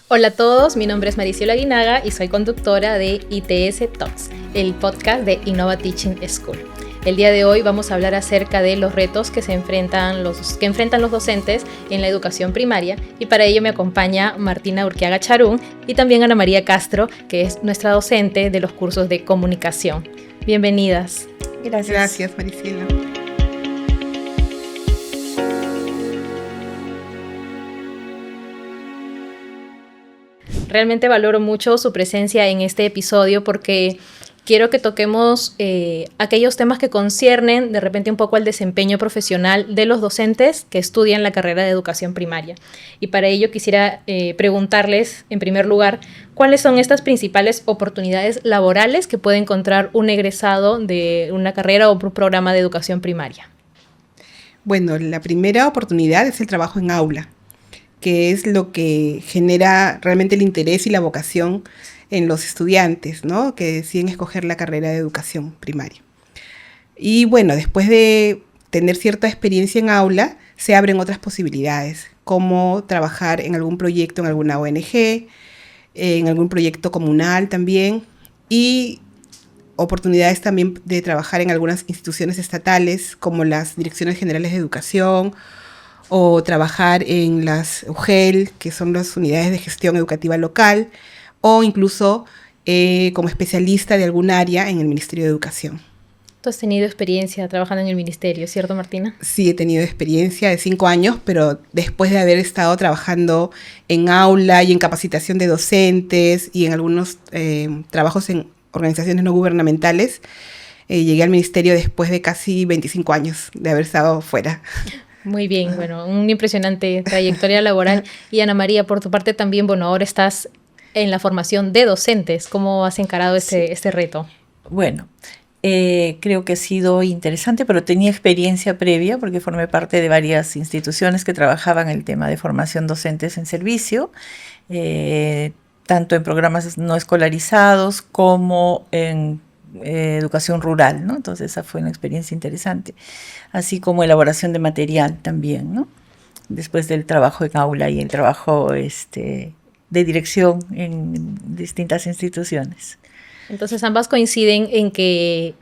Hola a todos, mi nombre es Mariciela Aguinaga y soy conductora de ITS Talks, el podcast de Innova Teaching School. El día de hoy vamos a hablar acerca de los retos que enfrentan los docentes en la educación primaria, y para ello me acompaña Martina Urquiaga Charún y también Ana María Castro, que es nuestra docente de los cursos de comunicación. Bienvenidas. Gracias, Mariciela. Realmente valoro mucho su presencia en este episodio porque quiero que toquemos aquellos temas que conciernen de repente un poco al desempeño profesional de los docentes que estudian la carrera de educación primaria. Y para ello quisiera preguntarles, en primer lugar, ¿cuáles son estas principales oportunidades laborales que puede encontrar un egresado de una carrera o un programa de educación primaria? Bueno, la primera oportunidad es el trabajo en aula, que es lo que genera realmente el interés y la vocación en los estudiantes, ¿no?, que deciden escoger la carrera de educación primaria. Y bueno, después de tener cierta experiencia en aula, se abren otras posibilidades, como trabajar en algún proyecto en alguna ONG, en algún proyecto comunal también, y oportunidades también de trabajar en algunas instituciones estatales, como las Direcciones Generales de Educación, o trabajar en las UGEL, que son las Unidades de Gestión Educativa Local, o incluso como especialista de algún área en el Ministerio de Educación. ¿Tú has tenido experiencia trabajando en el ministerio, cierto, Martina? Sí, he tenido experiencia de 5 años, pero después de haber estado trabajando en aula y en capacitación de docentes y en algunos trabajos en organizaciones no gubernamentales, llegué al ministerio después de casi 25 años de haber estado fuera. Muy bien, bueno, una impresionante trayectoria laboral. Y Ana María, por tu parte también, bueno, ahora estás en la formación de docentes. ¿Cómo has encarado este reto? Bueno, creo que ha sido interesante, pero tenía experiencia previa porque formé parte de varias instituciones que trabajaban el tema de formación docentes en servicio, tanto en programas no escolarizados como en educación rural, ¿no? Entonces esa fue una experiencia interesante, así como elaboración de material también, ¿no?, después del trabajo en aula y el trabajo de dirección en distintas instituciones. Entonces ambas coinciden en que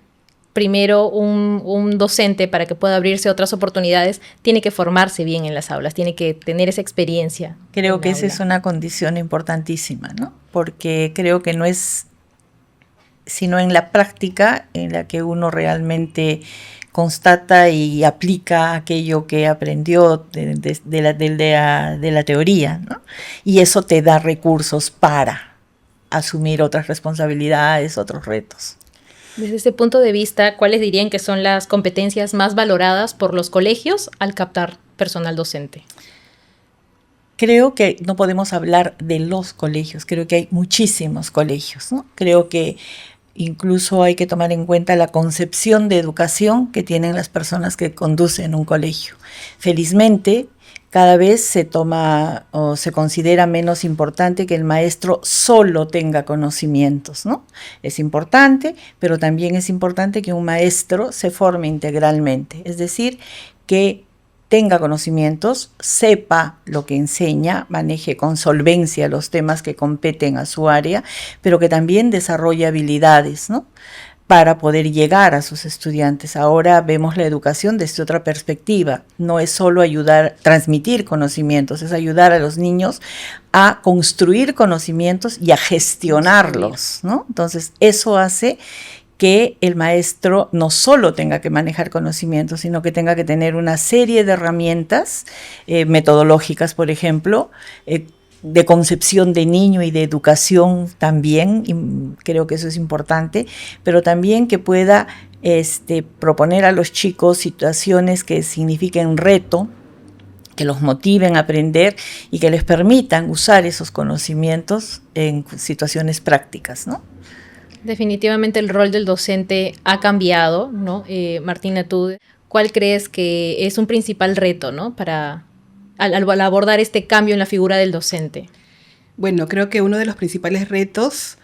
primero un docente, para que pueda abrirse otras oportunidades, tiene que formarse bien en las aulas, tiene que tener esa experiencia. Creo que esa es una condición importantísima, ¿no?, porque creo que no es sino en la práctica en la que uno realmente constata y aplica aquello que aprendió de la teoría, ¿no? Y eso te da recursos para asumir otras responsabilidades, otros retos. Desde ese punto de vista, ¿cuáles dirían que son las competencias más valoradas por los colegios al captar personal docente? Creo que no podemos hablar de los colegios, creo que hay muchísimos colegios, ¿no? Creo que incluso hay que tomar en cuenta la concepción de educación que tienen las personas que conducen un colegio. Felizmente, cada vez se toma o se considera menos importante que el maestro solo tenga conocimientos, ¿no? Es importante, pero también es importante que un maestro se forme integralmente, es decir, que tenga conocimientos, sepa lo que enseña, maneje con solvencia los temas que competen a su área, pero que también desarrolle habilidades, ¿no?, para poder llegar a sus estudiantes. Ahora vemos la educación desde otra perspectiva. No es solo ayudar, transmitir conocimientos, es ayudar a los niños a construir conocimientos y a gestionarlos, ¿no? Entonces, eso hace que el maestro no solo tenga que manejar conocimientos, sino que tenga que tener una serie de herramientas metodológicas, por ejemplo, de concepción de niño y de educación también, y creo que eso es importante, pero también que pueda proponer a los chicos situaciones que signifiquen reto, que los motiven a aprender y que les permitan usar esos conocimientos en situaciones prácticas, ¿no? Definitivamente el rol del docente ha cambiado, ¿no? Martina, ¿tú cuál crees que es un principal reto, ¿no?, al abordar este cambio en la figura del docente? Bueno, creo que uno de los principales retos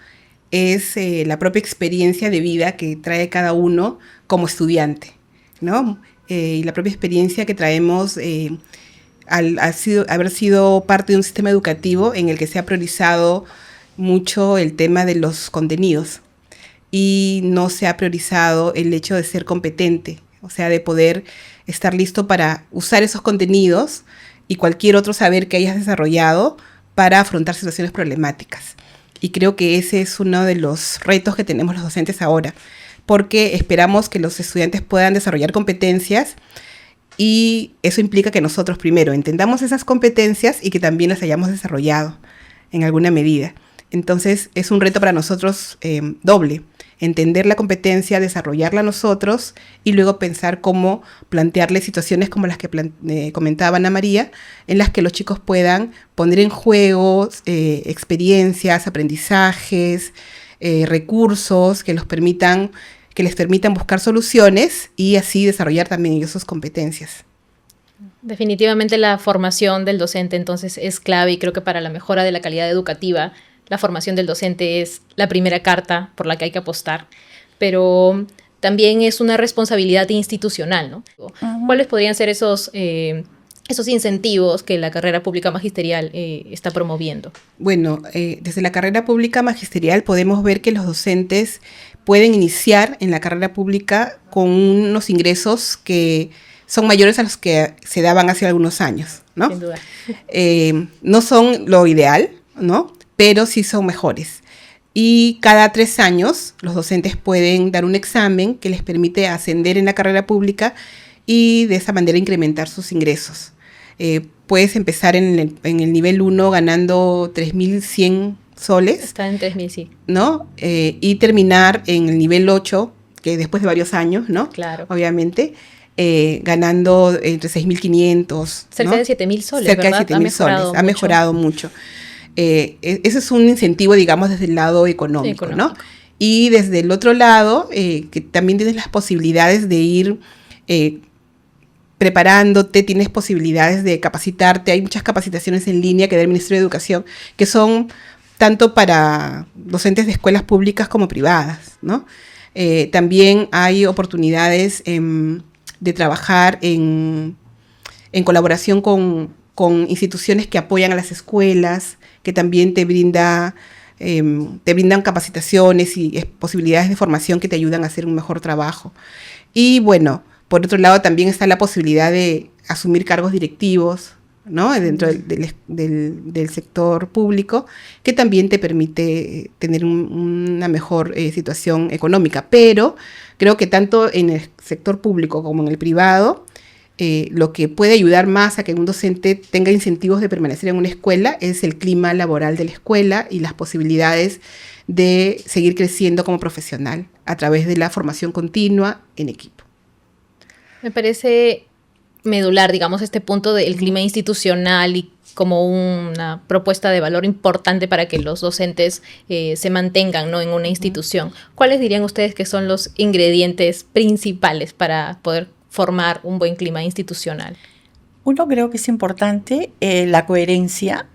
es la propia experiencia de vida que trae cada uno como estudiante, ¿no? Y la propia experiencia que traemos haber sido parte de un sistema educativo en el que se ha priorizado mucho el tema de los contenidos y no se ha priorizado el hecho de ser competente, o sea, de poder estar listo para usar esos contenidos y cualquier otro saber que hayas desarrollado para afrontar situaciones problemáticas. Y creo que ese es uno de los retos que tenemos los docentes ahora, porque esperamos que los estudiantes puedan desarrollar competencias y eso implica que nosotros primero entendamos esas competencias y que también las hayamos desarrollado en alguna medida. Entonces es un reto para nosotros doble, entender la competencia, desarrollarla nosotros y luego pensar cómo plantearle situaciones como las que comentaba Ana María, en las que los chicos puedan poner en juego experiencias, aprendizajes, recursos que les permitan buscar soluciones y así desarrollar también ellos sus competencias. Definitivamente la formación del docente entonces es clave y creo que para la mejora de la calidad educativa la formación del docente es la primera carta por la que hay que apostar, pero también es una responsabilidad institucional, ¿no? Uh-huh. ¿Cuáles podrían ser esos incentivos que la carrera pública magisterial está promoviendo? Bueno, desde la carrera pública magisterial podemos ver que los docentes pueden iniciar en la carrera pública con unos ingresos que son mayores a los que se daban hace algunos años, ¿no? Sin duda. No son lo ideal, ¿no? Pero sí son mejores. Y cada 3 años los docentes pueden dar un examen que les permite ascender en la carrera pública y de esa manera incrementar sus ingresos. Puedes empezar en el nivel 1 ganando 3.100 soles. Está en 3.000, sí. ¿No? Y terminar en el nivel 8, que después de varios años, ¿no? Claro. Obviamente, ganando entre 6.500. Cerca, ¿no?, de 7.000 soles, cerca ¿verdad? de 7.000 soles. Ha mejorado mucho. Ese es un incentivo, digamos, desde el lado económico, ¿no? Y desde el otro lado, que también tienes las posibilidades de ir preparándote, tienes posibilidades de capacitarte. Hay muchas capacitaciones en línea que da el Ministerio de Educación que son tanto para docentes de escuelas públicas como privadas, ¿no? También hay oportunidades de trabajar en colaboración con instituciones que apoyan a las escuelas, que también te brindan capacitaciones y posibilidades de formación que te ayudan a hacer un mejor trabajo. Y bueno, por otro lado también está la posibilidad de asumir cargos directivos, ¿no?, dentro del sector público, que también te permite tener una mejor situación económica. Pero creo que tanto en el sector público como en el privado, lo que puede ayudar más a que un docente tenga incentivos de permanecer en una escuela es el clima laboral de la escuela y las posibilidades de seguir creciendo como profesional a través de la formación continua en equipo. Me parece medular, digamos, este punto del clima institucional y como una propuesta de valor importante para que los docentes se mantengan, ¿no?, en una institución. ¿Cuáles dirían ustedes que son los ingredientes principales para poder formar un buen clima institucional? Uno, creo que es importante la coherencia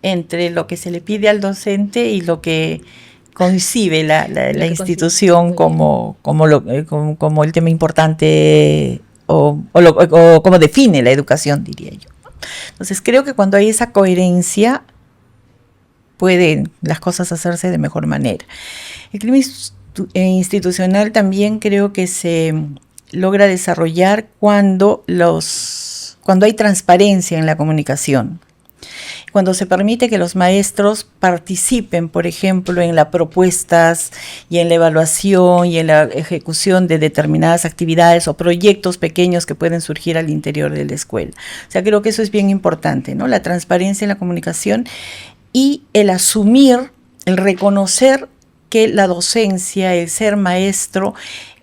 entre lo que se le pide al docente y lo que concibe la institución como el tema importante o como define la educación, diría yo. Entonces creo que cuando hay esa coherencia pueden las cosas hacerse de mejor manera. El clima institucional también creo que se logra desarrollar cuando hay transparencia en la comunicación. Cuando se permite que los maestros participen, por ejemplo, en las propuestas y en la evaluación y en la ejecución de determinadas actividades o proyectos pequeños que pueden surgir al interior de la escuela. O sea, creo que eso es bien importante, ¿no? La transparencia en la comunicación y el asumir, el reconocer que la docencia, el ser maestro,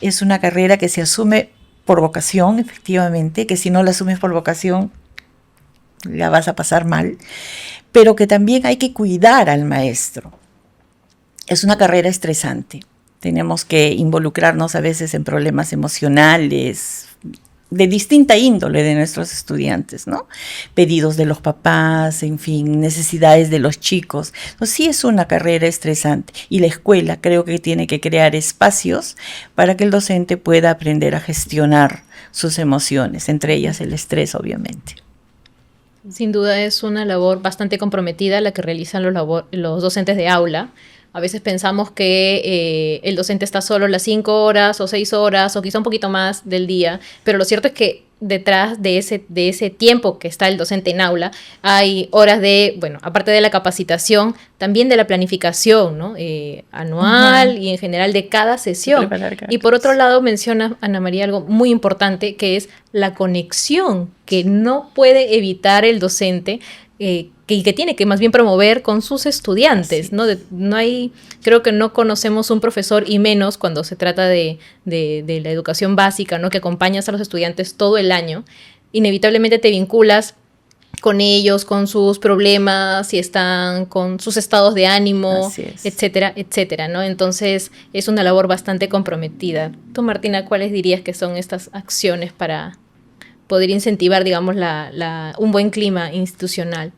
es una carrera que se asume por vocación, efectivamente, que si no la asumes por vocación, la vas a pasar mal, pero que también hay que cuidar al maestro. Es una carrera estresante. Tenemos que involucrarnos a veces en problemas emocionales de distinta índole de nuestros estudiantes, ¿no? Pedidos de los papás, en fin, necesidades de los chicos. Entonces, sí es una carrera estresante y la escuela creo que tiene que crear espacios para que el docente pueda aprender a gestionar sus emociones, entre ellas el estrés, obviamente. Sin duda es una labor bastante comprometida la que realizan los docentes de aula. A veces pensamos que el docente está solo las 5 horas o 6 horas o quizá un poquito más del día, pero lo cierto es que detrás de ese tiempo que está el docente en aula hay horas de, bueno, aparte de la capacitación, también de la planificación, ¿no? Anual y en general de cada sesión. Y por otro lado menciona Ana María algo muy importante, que es la conexión que no puede evitar el docente, que tiene que más bien promover con sus estudiantes, ¿no? Creo que no conocemos un profesor, y menos cuando se trata de la educación básica, ¿no? Que acompañas a los estudiantes todo el año. Inevitablemente te vinculas con ellos, con sus problemas, si están con sus estados de ánimo, etcétera, etcétera, ¿no? Entonces es una labor bastante comprometida. Tú, Martina, ¿cuáles dirías que son estas acciones para poder incentivar, digamos, un buen clima institucional?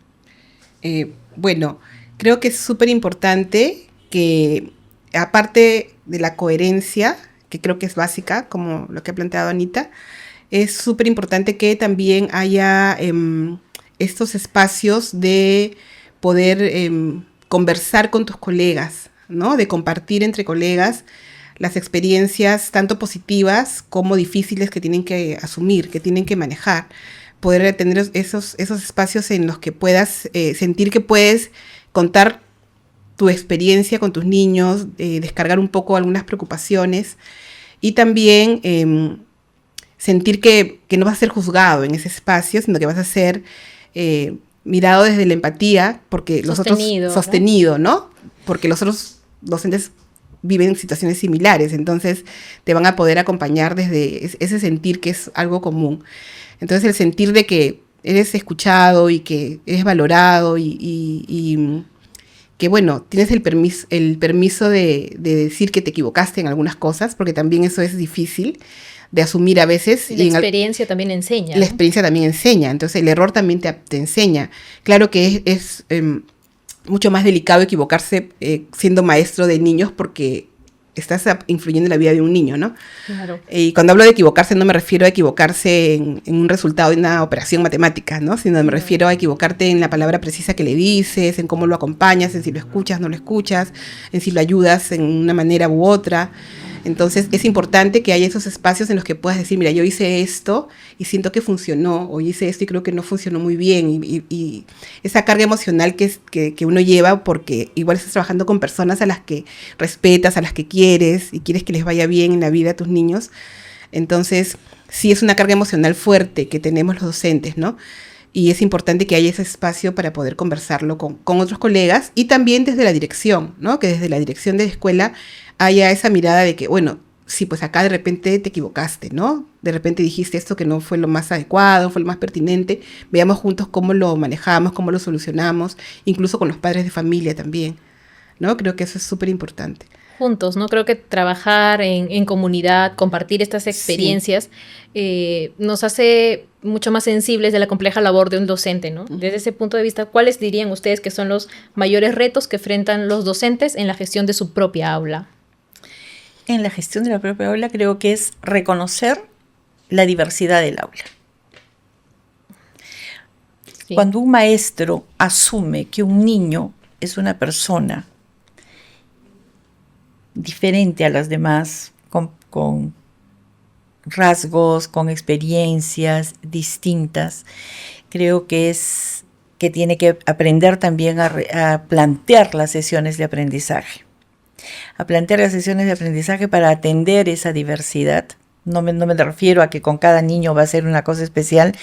Bueno, creo que es súper importante que, aparte de la coherencia, que creo que es básica, como lo que ha planteado Anita, es súper importante que también haya estos espacios de poder conversar con tus colegas, ¿no? De compartir entre colegas las experiencias tanto positivas como difíciles que tienen que asumir, que tienen que manejar. Poder tener esos espacios en los que puedas sentir que puedes contar tu experiencia con tus niños, descargar un poco algunas preocupaciones y también sentir que no vas a ser juzgado en ese espacio, sino que vas a ser mirado desde la empatía, porque sostenido, ¿no? Porque los otros docentes viven situaciones similares, entonces te van a poder acompañar desde ese sentir que es algo común. Entonces el sentir de que eres escuchado y que eres valorado y que, bueno, tienes el permiso de decir que te equivocaste en algunas cosas, porque también eso es difícil de asumir a veces. Y la experiencia también enseña. La experiencia también enseña, entonces el error también te enseña. Claro que es mucho más delicado equivocarse siendo maestro de niños, porque estás influyendo en la vida de un niño, ¿no? Claro. Y cuando hablo de equivocarse, no me refiero a equivocarse en un resultado de una operación matemática, ¿no? Sino me refiero a equivocarte en la palabra precisa que le dices, en cómo lo acompañas, en si lo escuchas, no lo escuchas, en si lo ayudas en una manera u otra. Entonces es importante que haya esos espacios en los que puedas decir, mira, yo hice esto y siento que funcionó, o hice esto y creo que no funcionó muy bien, y esa carga emocional que uno lleva, porque igual estás trabajando con personas a las que respetas, a las que quieres, y quieres que les vaya bien en la vida a tus niños. Entonces sí es una carga emocional fuerte que tenemos los docentes, ¿no? Y es importante que haya ese espacio para poder conversarlo con otros colegas, y también desde la dirección, ¿no? Que desde la dirección de la escuela haya esa mirada de que, bueno, sí, pues acá de repente te equivocaste, ¿no? De repente dijiste esto que no fue lo más adecuado, fue lo más pertinente. Veamos juntos cómo lo manejamos, cómo lo solucionamos, incluso con los padres de familia también, ¿no? Creo que eso es súper importante. Juntos, ¿no? Creo que trabajar en comunidad, compartir estas experiencias, nos hace mucho más sensibles de la compleja labor de un docente, ¿no? Desde ese punto de vista, ¿cuáles dirían ustedes que son los mayores retos que enfrentan los docentes en la gestión de su propia aula? En la gestión de la propia aula creo que es reconocer la diversidad del aula. Sí. Cuando un maestro asume que un niño es una persona diferente a las demás, con rasgos, con experiencias distintas, creo que tiene que aprender también a plantear las sesiones de aprendizaje. A plantear las sesiones de aprendizaje para atender esa diversidad. No me refiero a que con cada niño va a ser una cosa especial,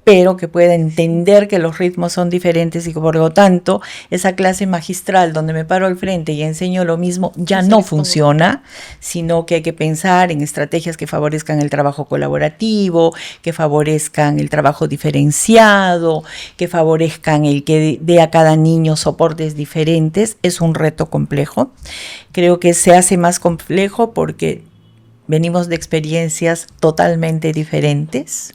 pero que pueda entender que los ritmos son diferentes y que por lo tanto esa clase magistral donde me paro al frente y enseño lo mismo ya no funciona, sino que hay que pensar en estrategias que favorezcan el trabajo colaborativo, que favorezcan el trabajo diferenciado, que favorezcan el que dé a cada niño soportes diferentes. Es un reto complejo. Creo que se hace más complejo porque venimos de experiencias totalmente diferentes.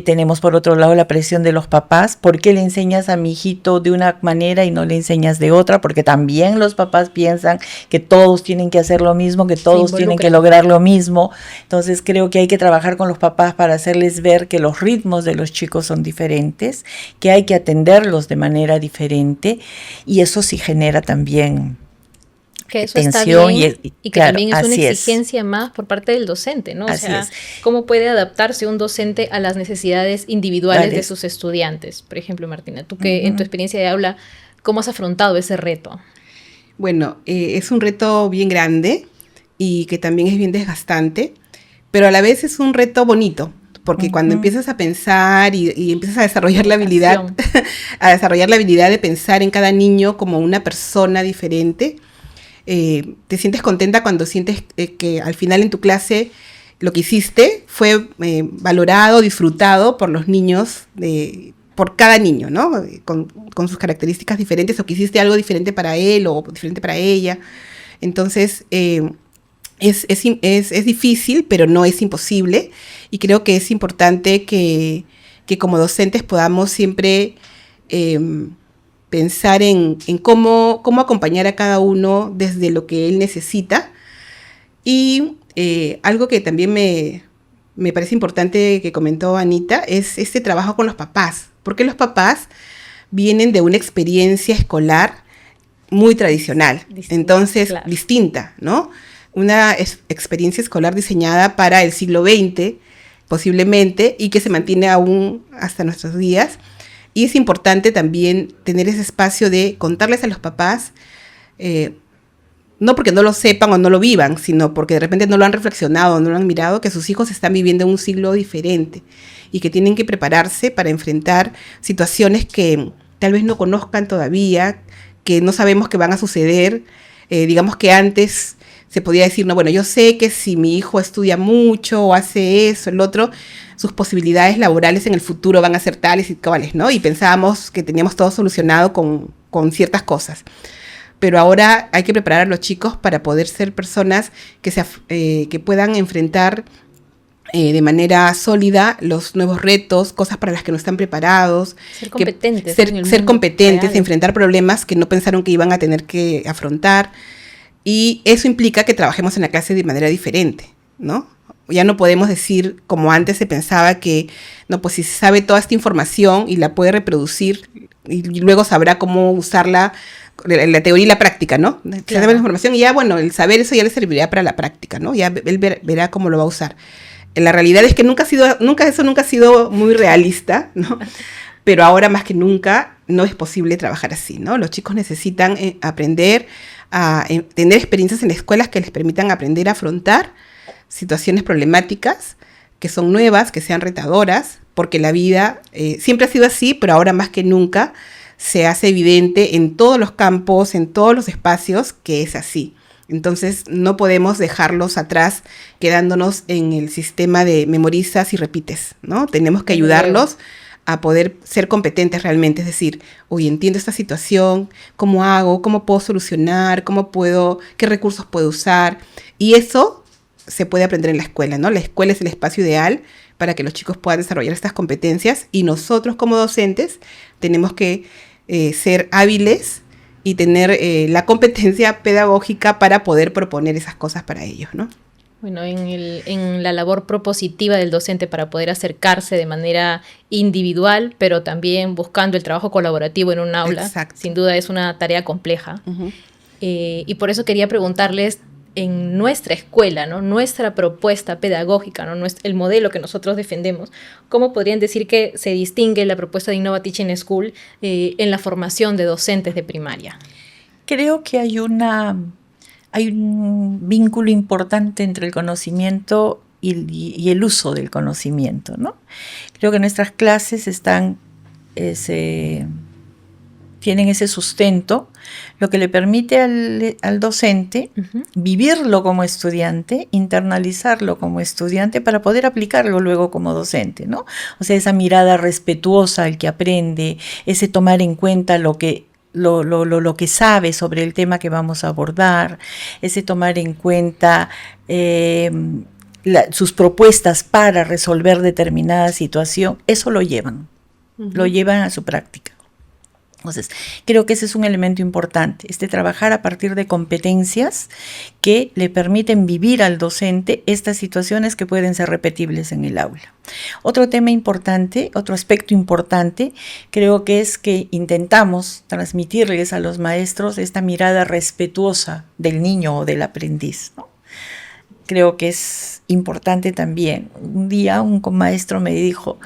Tenemos por otro lado la presión de los papás. ¿Por qué le enseñas a mi hijito de una manera y no le enseñas de otra? Porque también los papás piensan que todos tienen que hacer lo mismo, que todos tienen que lograr lo mismo. Entonces creo que hay que trabajar con los papás para hacerles ver que los ritmos de los chicos son diferentes, que hay que atenderlos de manera diferente, y eso sí genera también que eso está bien y que claro, también es una exigencia más por parte del docente, ¿no? O sea, ¿cómo puede adaptarse un docente a las necesidades individuales de sus estudiantes? Por ejemplo, Martina, tú que en tu experiencia de aula, ¿cómo has afrontado ese reto? Bueno, es un reto bien grande y que también es bien desgastante, pero a la vez es un reto bonito, porque cuando empiezas a pensar y empiezas a desarrollar la habilidad, de pensar en cada niño como una persona diferente, te sientes contenta cuando sientes que al final en tu clase lo que hiciste fue valorado, disfrutado por los niños, por cada niño, ¿no? Con sus características diferentes, o que hiciste algo diferente para él o diferente para ella. Entonces, es difícil, pero no es imposible, y creo que es importante que como docentes podamos siempre pensar en cómo acompañar a cada uno desde lo que él necesita. Y algo que también me parece importante que comentó Anita es este trabajo con los papás, porque los papás vienen de una experiencia escolar muy tradicional, distinta, ¿no? Una experiencia escolar diseñada para el siglo XX, posiblemente, y que se mantiene aún hasta nuestros días. Y es importante también tener ese espacio de contarles a los papás, no porque no lo sepan o no lo vivan, sino porque de repente no lo han reflexionado, no lo han mirado, que sus hijos están viviendo en un siglo diferente y que tienen que prepararse para enfrentar situaciones que tal vez no conozcan todavía, que no sabemos que van a suceder. Digamos que antes se podía decir, no, bueno, yo sé que si mi hijo estudia mucho o hace eso, el otro, sus posibilidades laborales en el futuro van a ser tales y cuales, ¿no? Y pensábamos que teníamos todo solucionado con ciertas cosas. Pero ahora hay que preparar a los chicos para poder ser personas que puedan enfrentar de manera sólida los nuevos retos, cosas para las que no están preparados. Ser competentes. Ser competentes, enfrentar problemas que no pensaron que iban a tener que afrontar. Y eso implica que trabajemos en la clase de manera diferente, ¿no? Ya no podemos decir, como antes se pensaba, que no, pues si se sabe toda esta información y la puede reproducir y luego sabrá cómo usarla, la teoría y la práctica, ¿no? Claro. Se sabe la información y ya, bueno, el saber eso ya le servirá para la práctica, ¿no? Ya él verá cómo lo va a usar. La realidad es que nunca ha sido muy realista, ¿no? Pero ahora más que nunca no es posible trabajar así, ¿no? Los chicos necesitan aprender a tener experiencias en escuelas que les permitan aprender a afrontar situaciones problemáticas que son nuevas, que sean retadoras, porque la vida siempre ha sido así, pero ahora más que nunca se hace evidente en todos los campos, en todos los espacios, que es así. Entonces no podemos dejarlos atrás quedándonos en el sistema de memorizas y repites, ¿no? Tenemos que ayudarlos a poder ser competentes realmente, es decir, oye, entiendo esta situación, ¿cómo hago? ¿Cómo puedo solucionar? ¿Qué recursos puedo usar? Y eso se puede aprender en la escuela, ¿no? La escuela es el espacio ideal para que los chicos puedan desarrollar estas competencias, y nosotros como docentes tenemos que ser hábiles y tener la competencia pedagógica para poder proponer esas cosas para ellos, ¿no? Bueno, en la labor propositiva del docente para poder acercarse de manera individual, pero también buscando el trabajo colaborativo en un aula. Exacto. Sin duda es una tarea compleja. Uh-huh. Y por eso quería preguntarles, en nuestra escuela, ¿no? Nuestra propuesta pedagógica, ¿no? El modelo que nosotros defendemos, ¿cómo podrían decir que se distingue la propuesta de Innova Teaching School en la formación de docentes de primaria? Creo que hay un vínculo importante entre el conocimiento y el uso del conocimiento, ¿no? Creo que nuestras clases tienen ese sustento, lo que le permite al docente uh-huh. vivirlo como estudiante, internalizarlo como estudiante para poder aplicarlo luego como docente, ¿no? O sea, esa mirada respetuosa al que aprende, ese tomar en cuenta lo que sabe sobre el tema que vamos a abordar, ese tomar en cuenta sus propuestas para resolver determinada situación, eso lo llevan a su práctica. Entonces, creo que ese es un elemento importante, trabajar a partir de competencias que le permiten vivir al docente estas situaciones que pueden ser repetibles en el aula. Otro tema importante, otro aspecto importante, creo que es que intentamos transmitirles a los maestros esta mirada respetuosa del niño o del aprendiz, ¿no? Creo que es importante también. Un día un maestro me dijo,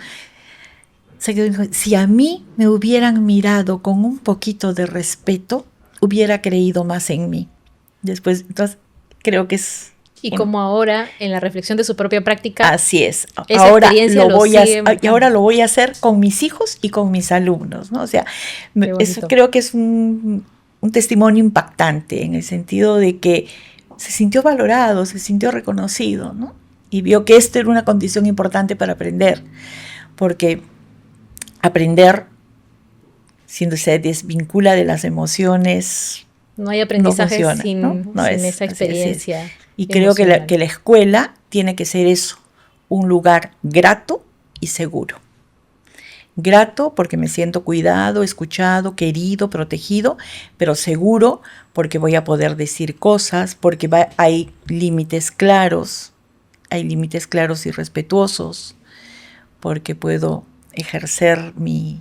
si a mí me hubieran mirado con un poquito de respeto, hubiera creído más en mí. Entonces, creo que es... Y como ahora, en la reflexión de su propia práctica... Así es. Ahora lo voy a hacer con mis hijos y con mis alumnos, ¿no? O sea, eso creo que es un testimonio impactante, en el sentido de que se sintió valorado, se sintió reconocido, ¿no? Y vio que esto era una condición importante para aprender, porque aprender, siendo se desvincula de las emociones, no hay aprendizaje no funciona, sin esa experiencia. Y creo que la escuela tiene que ser eso, un lugar grato y seguro. Grato porque me siento cuidado, escuchado, querido, protegido, pero seguro porque voy a poder decir cosas, porque hay límites claros y respetuosos, porque puedo ejercer mi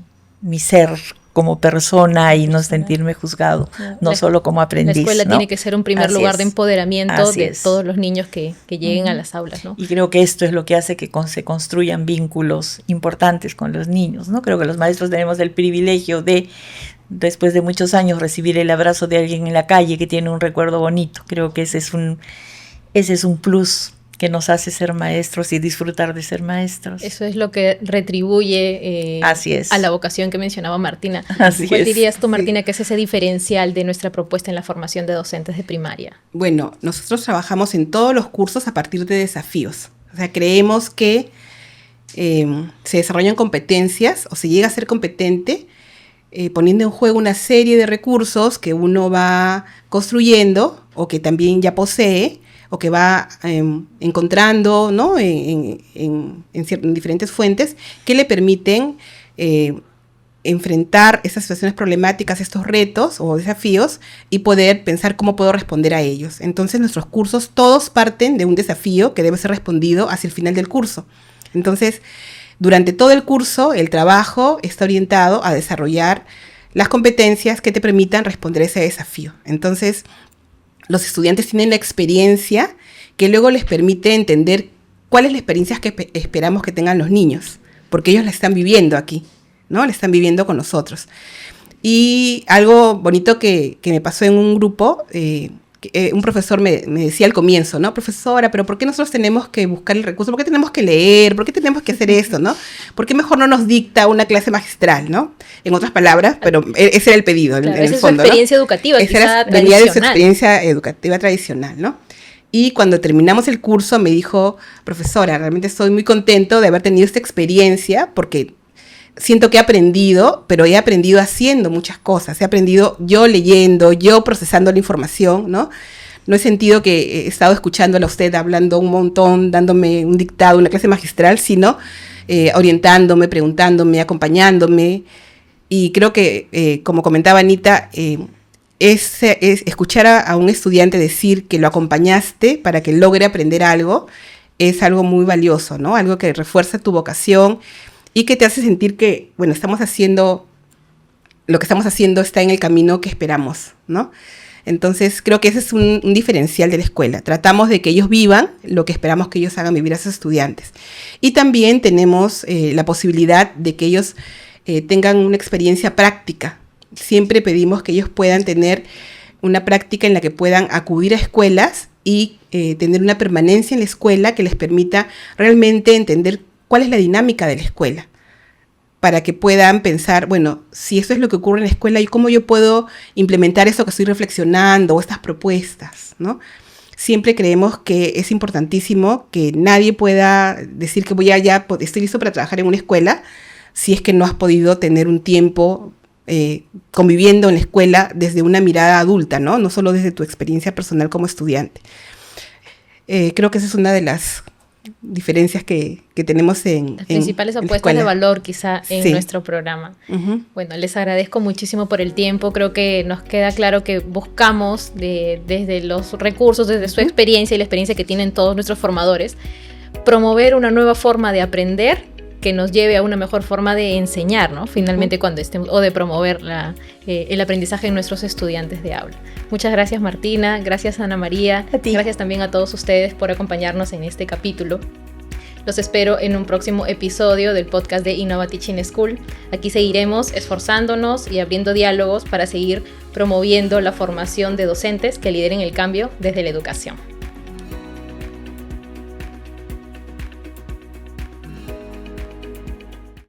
ser como persona y no sentirme juzgado, no solo como aprendiz. La escuela, ¿no?, tiene que ser un primer lugar de empoderamiento de todos los niños que lleguen a las aulas, ¿no? Y creo que esto es lo que hace que se construyan vínculos importantes con los niños, ¿no? Creo que los maestros tenemos el privilegio de, después de muchos años, recibir el abrazo de alguien en la calle que tiene un recuerdo bonito. Creo que ese es un plus que nos hace ser maestros y disfrutar de ser maestros. Eso es lo que retribuye a la vocación que mencionaba Martina. ¿Cuál dirías tú, Martina, que es ese diferencial de nuestra propuesta en la formación de docentes de primaria? Bueno, nosotros trabajamos en todos los cursos a partir de desafíos. O sea, creemos que se desarrollan competencias o se llega a ser competente poniendo en juego una serie de recursos que uno va construyendo o que también ya posee, o que va encontrando, ¿no?, en diferentes fuentes que le permiten enfrentar esas situaciones problemáticas, estos retos o desafíos, y poder pensar cómo puedo responder a ellos. Entonces, nuestros cursos todos parten de un desafío que debe ser respondido hacia el final del curso. Entonces, durante todo el curso, el trabajo está orientado a desarrollar las competencias que te permitan responder a ese desafío. Entonces, los estudiantes tienen la experiencia que luego les permite entender cuál es la experiencia que esperamos que tengan los niños, porque ellos la están viviendo aquí, ¿no? La están viviendo con nosotros. Y algo bonito que me pasó en un grupo, un profesor me decía al comienzo, ¿no? Profesora, pero ¿por qué nosotros tenemos que buscar el recurso? ¿Por qué tenemos que leer? ¿Por qué tenemos que hacer esto, no? ¿Por qué mejor no nos dicta una clase magistral, no? En otras palabras, pero ese era el pedido, claro, en el fondo, esa es su experiencia, ¿no?, educativa, venía de su experiencia educativa tradicional, ¿no? Y cuando terminamos el curso me dijo, profesora, realmente estoy muy contento de haber tenido esta experiencia porque siento que he aprendido, pero he aprendido haciendo muchas cosas. He aprendido yo leyendo, yo procesando la información, ¿no? No he sentido que he estado escuchándola a usted hablando un montón, dándome un dictado, una clase magistral, sino orientándome, preguntándome, acompañándome. Y creo que, como comentaba Anita, es escuchar a un estudiante decir que lo acompañaste para que logre aprender algo, es algo muy valioso, ¿no? Algo que refuerza tu vocación y que te hace sentir que, bueno, lo que estamos haciendo está en el camino que esperamos, ¿no? Entonces, creo que ese es un diferencial de la escuela. Tratamos de que ellos vivan lo que esperamos que ellos hagan vivir a sus estudiantes. Y también tenemos la posibilidad de que ellos tengan una experiencia práctica. Siempre pedimos que ellos puedan tener una práctica en la que puedan acudir a escuelas y tener una permanencia en la escuela que les permita realmente entender cuál es la dinámica de la escuela, para que puedan pensar, bueno, si esto es lo que ocurre en la escuela, ¿y cómo yo puedo implementar esto que estoy reflexionando o estas propuestas, ¿no? Siempre creemos que es importantísimo que nadie pueda decir que estoy listo para trabajar en una escuela si es que no has podido tener un tiempo conviviendo en la escuela desde una mirada adulta, ¿no? No solo desde tu experiencia personal como estudiante. Creo que esa es una de las diferencias que tenemos las principales en la apuestas de escuela. valor quizá en Sí. nuestro programa. Ujú. Bueno, les agradezco muchísimo por el tiempo. Creo que nos queda claro que buscamos desde los recursos, desde su experiencia y la experiencia que tienen todos nuestros formadores, promover una nueva forma de aprender que nos lleve a una mejor forma de enseñar, ¿no? Finalmente cuando estemos, o de promover el aprendizaje en nuestros estudiantes de aula. Muchas gracias, Martina, gracias, Ana María, A ti. gracias también a todos ustedes por acompañarnos en este capítulo. Los espero en un próximo episodio del podcast de Innova Teaching School. Aquí seguiremos esforzándonos y abriendo diálogos para seguir promoviendo la formación de docentes que lideren el cambio desde la educación.